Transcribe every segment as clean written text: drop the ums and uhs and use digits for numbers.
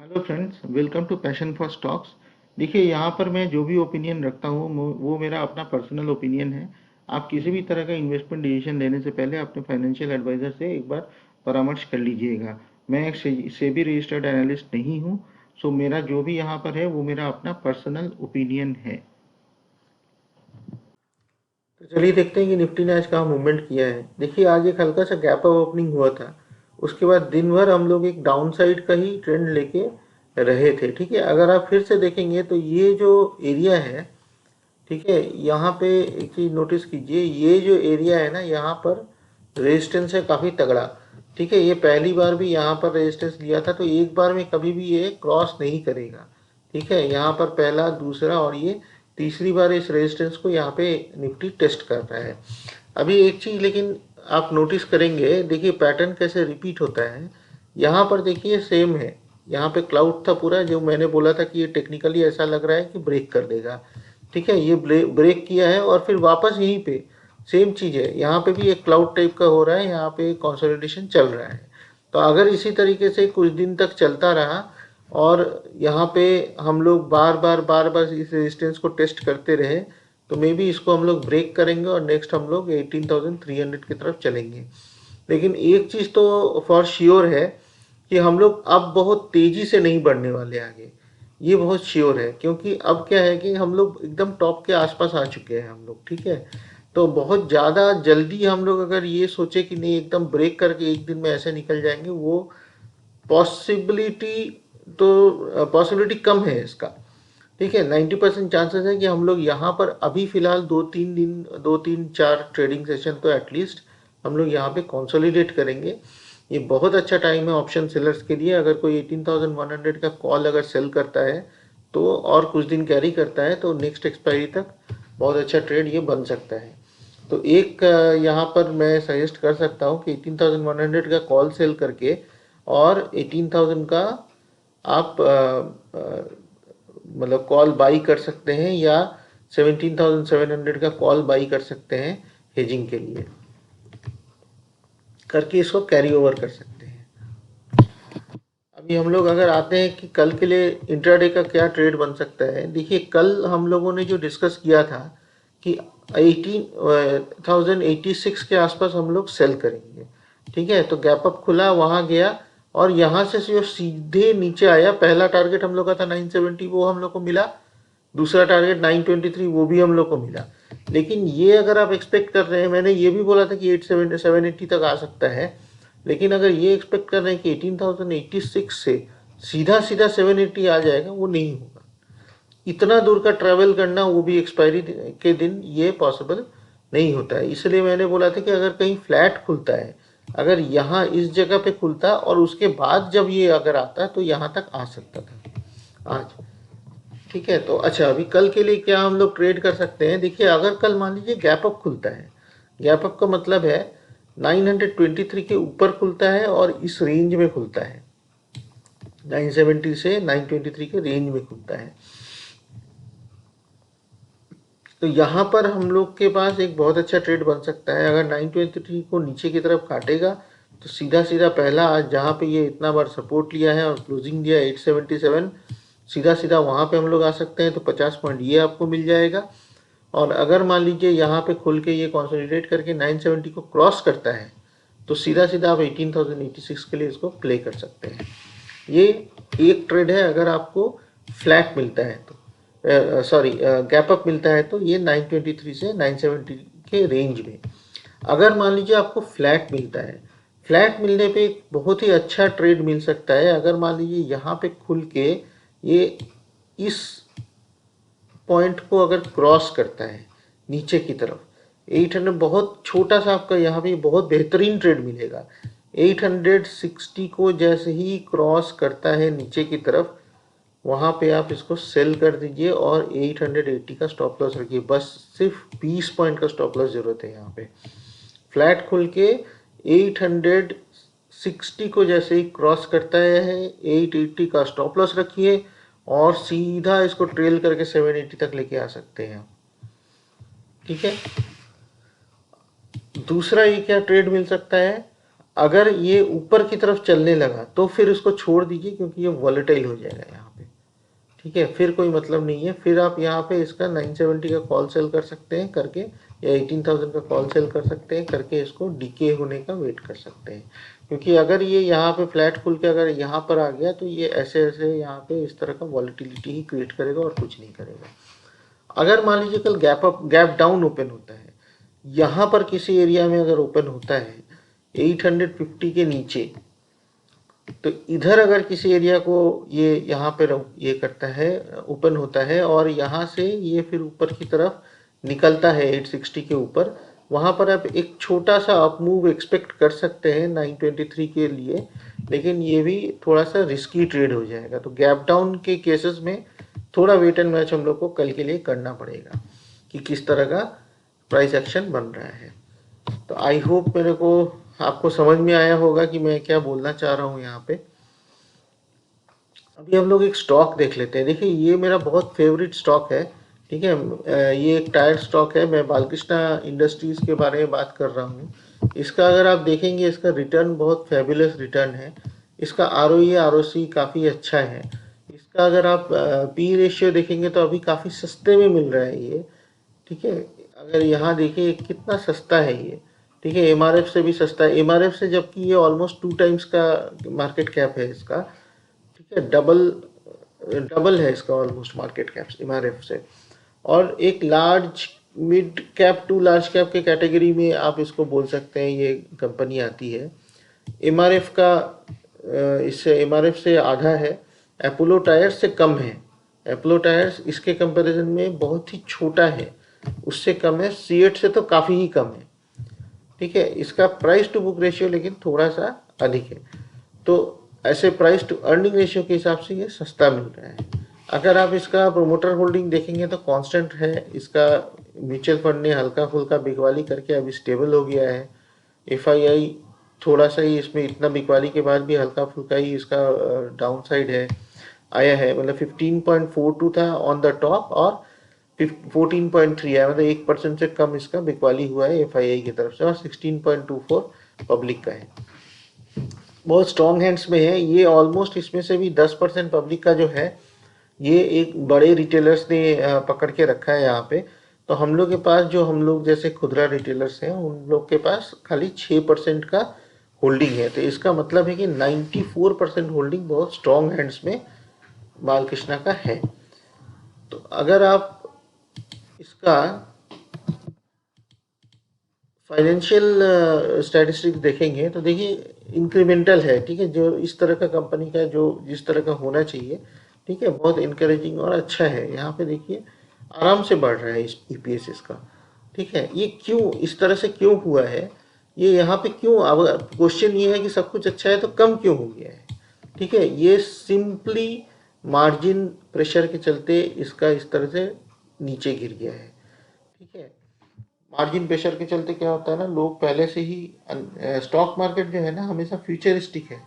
Hello friends, welcome to passion for stocks. देखिए, यहाँ पर मैं जो भी ओपिनियन रखता हूँ वो मेरा अपना पर्सनल ओपिनियन है। आप किसी भी तरह का इन्वेस्टमेंट डिसीजन लेने से पहले अपने फाइनेंशियल एडवाइज़र से एक बार परामर्श कर लीजिएगा। मैं एक सेबी रजिस्टर्ड एनालिस्ट नहीं हूँ। सो मेरा जो भी यहाँ पर है वो मेरा अपना पर्सनल ओपिनियन है। तो चलिए देखते हैं कि निफ्टी ने आज कहाँ मूवमेंट किया है। देखिए, आज एक हल्का सा गैप अप ओपनिंग हुआ था। उसके बाद दिन भर हम लोग एक डाउन साइड का ही ट्रेंड लेके रहे थे। ठीक है, अगर आप फिर से देखेंगे तो ये जो एरिया है, ठीक है, यहाँ पे एक चीज़ नोटिस कीजिए, ये जो एरिया है ना, यहाँ पर रेजिस्टेंस है काफ़ी तगड़ा। ठीक है, ये पहली बार भी यहाँ पर रेजिस्टेंस लिया था, तो एक बार में कभी भी ये क्रॉस नहीं करेगा। ठीक है, यहाँ पर पहला, दूसरा और ये तीसरी बार इस रेजिस्टेंस को यहाँ पे निफ्टी टेस्ट कर रहा है। अभी एक चीज़ लेकिन आप नोटिस करेंगे, देखिए पैटर्न कैसे रिपीट होता है। यहाँ पर देखिए सेम है, यहाँ पे क्लाउड था पूरा, जो मैंने बोला था कि ये टेक्निकली ऐसा लग रहा है कि ब्रेक कर देगा। ठीक है, ये ब्रेक किया है और फिर वापस यहीं पे सेम चीज़ है। यहाँ पे भी एक क्लाउड टाइप का हो रहा है, यहाँ पे कंसोलिडेशन चल रहा है। तो अगर इसी तरीके से कुछ दिन तक चलता रहा और यहाँ पे हम लोग बार बार इस रेजिस्टेंस को टेस्ट करते रहे, तो मे बी इसको हम लोग ब्रेक करेंगे और नेक्स्ट हम लोग 18,300 की तरफ चलेंगे। लेकिन एक चीज़ तो फॉर श्योर है कि हम लोग अब बहुत तेज़ी से नहीं बढ़ने वाले आगे। ये बहुत श्योर है, क्योंकि अब क्या है कि हम लोग एकदम टॉप के आसपास आ चुके हैं हम लोग। ठीक है, तो बहुत ज़्यादा जल्दी हम लोग अगर ये सोचे कि नहीं एकदम ब्रेक करके एक दिन में ऐसे निकल जाएंगे, वो पॉसिबिलिटी पॉसिबिलिटी कम है इसका। ठीक है, 90% चांसेस है कि हम लोग यहाँ पर अभी फ़िलहाल 2-3 ट्रेडिंग सेशन तो एटलीस्ट हम लोग यहाँ पे कंसोलिडेट करेंगे। ये बहुत अच्छा टाइम है ऑप्शन सेलर्स के लिए। अगर कोई 18,100 का कॉल अगर सेल करता है तो और कुछ दिन कैरी करता है तो नेक्स्ट एक्सपायरी तक बहुत अच्छा ट्रेड ये बन सकता है। तो एक यहाँ पर मैं सजेस्ट कर सकता हूँ कि 18,100 का कॉल सेल करके और 18,000 का आप मतलब कॉल बाई कर सकते हैं, या 17,700 का कॉल बाई कर सकते हैं हेजिंग के लिए, करके इसको कैरी ओवर कर सकते हैं। अभी हम लोग अगर आते हैं कि कल के लिए इंट्राडे का क्या ट्रेड बन सकता है। देखिए, कल हम लोगों ने जो डिस्कस किया था कि 18,086 के आसपास हम लोग सेल करेंगे। ठीक है, तो गैप अप खुला, वहाँ गया और यहाँ से जो सीधे नीचे आया, पहला टारगेट हम लोग का था 970, वो हम लोग को मिला। दूसरा टारगेट 923, वो भी हम लोग को मिला। लेकिन ये अगर आप एक्सपेक्ट कर रहे हैं, मैंने ये भी बोला था कि 780 तक आ सकता है, लेकिन अगर ये एक्सपेक्ट कर रहे हैं कि 18,086 से सीधा सीधा 780 आ जाएगा, वो नहीं होगा। इतना दूर का ट्रैवल करना, वो भी एक्सपायरी के दिन, ये पॉसिबल नहीं होता है। इसलिए मैंने बोला था कि अगर कहीं फ्लैट खुलता है, अगर यहाँ इस जगह पे खुलता और उसके बाद जब ये अगर आता तो यहाँ तक आ सकता था आज। ठीक है, तो अच्छा, अभी कल के लिए क्या हम लोग ट्रेड कर सकते हैं। देखिए, अगर कल मान लीजिए गैप अप खुलता है, गैप अप का मतलब है 923 के ऊपर खुलता है और इस रेंज में खुलता है, 970 से 923 के रेंज में खुलता है, तो यहाँ पर हम लोग के पास एक बहुत अच्छा ट्रेड बन सकता है। अगर 923 को नीचे की तरफ काटेगा तो सीधा सीधा पहला, आज जहाँ पे ये इतना बार सपोर्ट लिया है और क्लोजिंग दिया 877, सीधा सीधा वहाँ पे हम लोग आ सकते हैं। तो 50 पॉइंट ये आपको मिल जाएगा। और अगर मान लीजिए यहाँ पे खुल के ये कंसोलिडेट करके 970 को क्रॉस करता है तो सीधा सीधा आप 18,086 के लिए इसको प्ले कर सकते हैं। ये एक ट्रेड है अगर आपको फ्लैट मिलता है तो, सॉरी गैप अप मिलता है तो, ये 923 से 970 के रेंज में। अगर मान लीजिए आपको फ्लैट मिलता है, फ्लैट मिलने पे एक बहुत ही अच्छा ट्रेड मिल सकता है। अगर मान लीजिए यहाँ पे खुल के ये इस पॉइंट को अगर क्रॉस करता है नीचे की तरफ, 800, बहुत छोटा सा आपका यहाँ पे बहुत बेहतरीन ट्रेड मिलेगा। 860 को जैसे ही क्रॉस करता है नीचे की तरफ, वहाँ पे आप इसको सेल कर दीजिए और 880 का स्टॉप लॉस रखिए। बस सिर्फ 20 पॉइंट का स्टॉप लॉस जरूरत है यहाँ पे। फ्लैट खुल के 860 को जैसे ही क्रॉस करता है, 880 का स्टॉप लॉस रखिए और सीधा इसको ट्रेल करके 780 तक लेके आ सकते हैं। ठीक है, दूसरा ये क्या ट्रेड मिल सकता है, अगर ये ऊपर की तरफ चलने लगा तो फिर इसको छोड़ दीजिए, क्योंकि ये वॉलेटाइल हो जाएगा यहाँ पे। ठीक है, फिर कोई मतलब नहीं है। फिर आप यहाँ पे इसका 970 का कॉल सेल कर सकते हैं करके, या 18,000 का कॉल सेल कर सकते हैं करके, इसको डीके होने का वेट कर सकते हैं। क्योंकि अगर ये यहाँ पे फ्लैट खुल के अगर यहाँ पर आ गया तो ये ऐसे ऐसे यहाँ पे इस तरह का वॉलिटिलिटी ही क्रिएट करेगा और कुछ नहीं करेगा। अगर मान लीजिए कल गैप डाउन ओपन होता है, यहाँ पर किसी एरिया में अगर ओपन होता है 850 के नीचे, तो इधर अगर किसी एरिया को ये यहाँ पे ये करता है, ओपन होता है, और यहाँ से ये फिर ऊपर की तरफ निकलता है 860 के ऊपर, वहाँ पर आप एक छोटा सा अप मूव एक्सपेक्ट कर सकते हैं 923 के लिए। लेकिन ये भी थोड़ा सा रिस्की ट्रेड हो जाएगा। तो गैप डाउन के केसेस में थोड़ा वेट एंड मैच हम लोग को कल के लिए करना पड़ेगा कि किस तरह का प्राइस एक्शन बन रहा है। तो आई होप मेरे को आपको समझ में आया होगा कि मैं क्या बोलना चाह रहा हूँ यहाँ पे। अभी हम लोग एक स्टॉक देख लेते हैं। देखिए ये मेरा बहुत फेवरेट स्टॉक है। ठीक है, ये एक टायर स्टॉक है। मैं बालकृष्णा इंडस्ट्रीज के बारे में बात कर रहा हूँ। इसका अगर आप देखेंगे, इसका रिटर्न बहुत फेबुलस रिटर्न है। इसका आरओई आरओसी काफ़ी अच्छा है। इसका अगर आप पी रेशियो देखेंगे तो अभी काफ़ी सस्ते में मिल रहा है ये। ठीक है, अगर यहाँ देखिए कितना सस्ता है ये। ठीक है, एमआरएफ से भी सस्ता है, एमआरएफ से, जबकि ये ऑलमोस्ट 2 टाइम्स का मार्केट कैप है इसका। ठीक है, डबल डबल है इसका ऑलमोस्ट मार्केट कैप एमआरएफ से। और एक large mid cap to large cap के कैटेगरी में आप इसको बोल सकते हैं, ये कंपनी आती है। एमआरएफ का इससे एमआरएफ से आधा है। अपोलो टायर्स से कम है। अपोलो टायर्स इसके कंपैरिजन में बहुत ही छोटा है, उससे कम है। सीएट से तो काफ़ी ही कम है। ठीक है, इसका प्राइस टू बुक रेशियो लेकिन थोड़ा सा अधिक है। तो ऐसे प्राइस टू अर्निंग रेशियो के हिसाब से ये सस्ता मिल रहा है। अगर आप इसका प्रोमोटर होल्डिंग देखेंगे तो कांस्टेंट है। इसका म्यूचुअल फंड ने हल्का फुल्का बिकवाली करके अभी स्टेबल हो गया है। एफआईआई थोड़ा सा ही, इसमें इतना बिकवाली के बाद भी हल्का फुल्का ही इसका डाउन साइड है आया है। मतलब 15.42 था ऑन द टॉप और 14.3 है, मतलब 1% से कम इसका बिकवाली हुआ है एफआईआई की तरफ से, और 16.24 पब्लिक का है। बहुत स्ट्रॉन्ग हैंड्स में है ये। ऑलमोस्ट इसमें से भी 10% पब्लिक का जो है ये एक बड़े रिटेलर्स ने पकड़ के रखा है यहाँ पे। तो हम लोग के पास, जो हम लोग जैसे खुदरा रिटेलर्स हैं, उन लोग के पास खाली 6% का होल्डिंग है। तो इसका मतलब है कि 94% होल्डिंग बहुत स्ट्रॉन्ग हैंड्स में बालकृष्णा का है। तो अगर आप इसका फाइनेंशियल स्टैटिस्टिक्स देखेंगे तो देखिए इंक्रीमेंटल है। ठीक है, जो इस तरह का कंपनी का जो जिस तरह का होना चाहिए, ठीक है, बहुत इनकरेजिंग और अच्छा है। यहाँ पे देखिए आराम से बढ़ रहा है इस ईपीएस इसका। ठीक है, ये क्यों इस तरह से क्यों हुआ है, ये यहाँ पे क्यों, अब क्वेश्चन ये है कि सब कुछ अच्छा है तो कम क्यों हो गया है। ठीक है, ये सिंपली मार्जिन प्रेशर के चलते इसका इस तरह से नीचे गिर गया है। ठीक है, मार्जिन प्रेशर के चलते क्या होता है ना, लोग पहले से ही, स्टॉक मार्केट जो है ना हमेशा फ्यूचरिस्टिक है।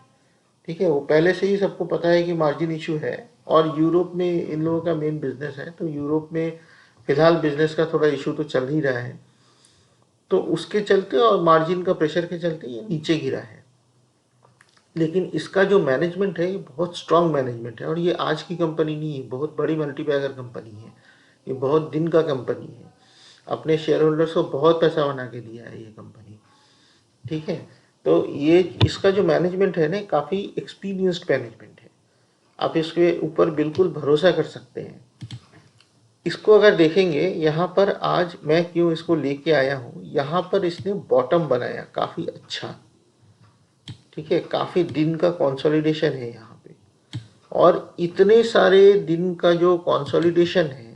ठीक है, वो पहले से ही सबको पता है कि मार्जिन इशू है। और यूरोप में इन लोगों का मेन बिजनेस है, तो यूरोप में फिलहाल बिजनेस का थोड़ा इशू तो चल ही रहा है। तो उसके चलते और मार्जिन का प्रेशर के चलते ये नीचे गिरा है। लेकिन इसका जो मैनेजमेंट है ये बहुत स्ट्रांग मैनेजमेंट है, और ये आज की कंपनी नहीं है, बहुत बड़ी मल्टीबैगर कंपनी है। ये बहुत दिन का कंपनी है, अपने शेयर होल्डर्स को बहुत पैसा बना के दिया है ये कंपनी। ठीक है, तो ये इसका जो मैनेजमेंट है ना, काफ़ी एक्सपीरियंस्ड मैनेजमेंट है। आप इसके ऊपर बिल्कुल भरोसा कर सकते हैं। इसको अगर देखेंगे, यहाँ पर आज मैं क्यों इसको लेके आया हूँ, यहाँ पर इसने बॉटम बनाया काफ़ी अच्छा। ठीक है, काफ़ी दिन का कंसोलिडेशन है यहाँ पे, और इतने सारे दिन का जो कंसोलिडेशन है,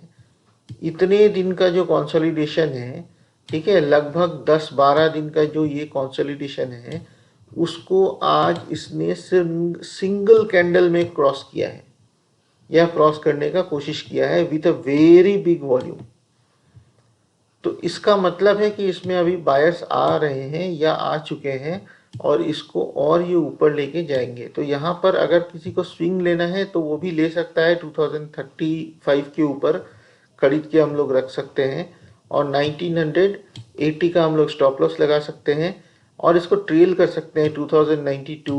इतने दिन का जो कंसोलिडेशन है, ठीक है, लगभग 10-12 दिन का जो ये कंसोलिडेशन है, उसको आज इसने सिंगल कैंडल में क्रॉस किया है, या क्रॉस करने का कोशिश किया है with a very big volume. तो इसका मतलब है कि इसमें अभी बायर्स आ रहे हैं या आ चुके हैं, और इसको और ये ऊपर लेके जाएंगे। तो यहाँ पर अगर किसी को स्विंग लेना है तो वो भी ले सकता है। 2035 के ऊपर खरीद के हम लोग रख सकते हैं, और 1980 का हम लोग स्टॉप लॉस लगा सकते हैं। और इसको ट्रेल कर सकते हैं 2092,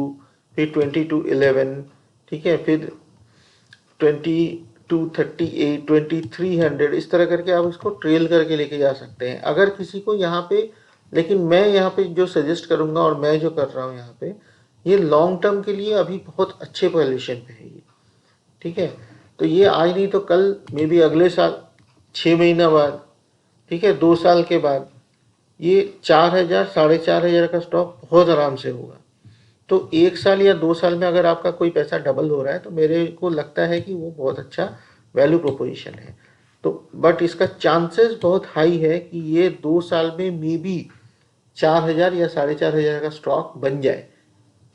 फिर 2211, ठीक है, फिर 2238, 2300, इस तरह करके आप इसको ट्रेल करके लेके जा सकते हैं अगर किसी को यहाँ पे। लेकिन मैं यहाँ पे जो सजेस्ट करूँगा और मैं जो कर रहा हूँ यहाँ पे, ये लॉन्ग टर्म के लिए अभी बहुत अच्छे पोजीशन पे है ये, ठीक है। तो ये आज नहीं तो कल, मे बी अगले साल, 6 महीना बाद, ठीक है, 2 साल के बाद, ये 4,000 4,500 का स्टॉक बहुत आराम से होगा। तो 1 साल या 2 साल में अगर आपका कोई पैसा डबल हो रहा है तो मेरे को लगता है कि वो बहुत अच्छा वैल्यू प्रोपोजिशन है। तो बट इसका चांसेस बहुत हाई है कि ये 2 साल में मे बी 4,000 या 4,500 का स्टॉक बन जाए,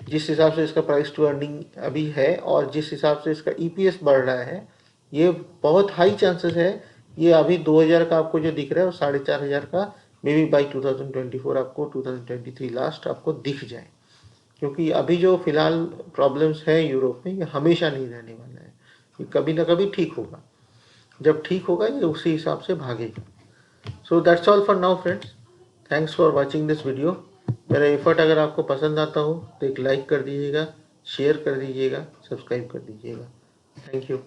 जिस हिसाब से इसका प्राइस टू अर्निंग अभी है और जिस हिसाब से इसका ईपीएस बढ़ रहा है। ये बहुत हाई चांसेस है ये अभी 2,000 का आपको जो दिख रहा है और 4,500 का मे बी बाई 2024 आपको 2023 लास्ट आपको दिख जाए। क्योंकि अभी जो फिलहाल प्रॉब्लम्स हैं यूरोप में, ये हमेशा नहीं रहने वाला है, ये कभी ना कभी ठीक होगा। जब ठीक होगा ये उसी हिसाब से भागेगा। So that's all for now friends, thanks for watching this video. मेरा एफर्ट अगर आपको पसंद आता हो तो एक लाइक कर दीजिएगा, शेयर कर दीजिएगा, सब्सक्राइब कर दीजिएगा। Thank you.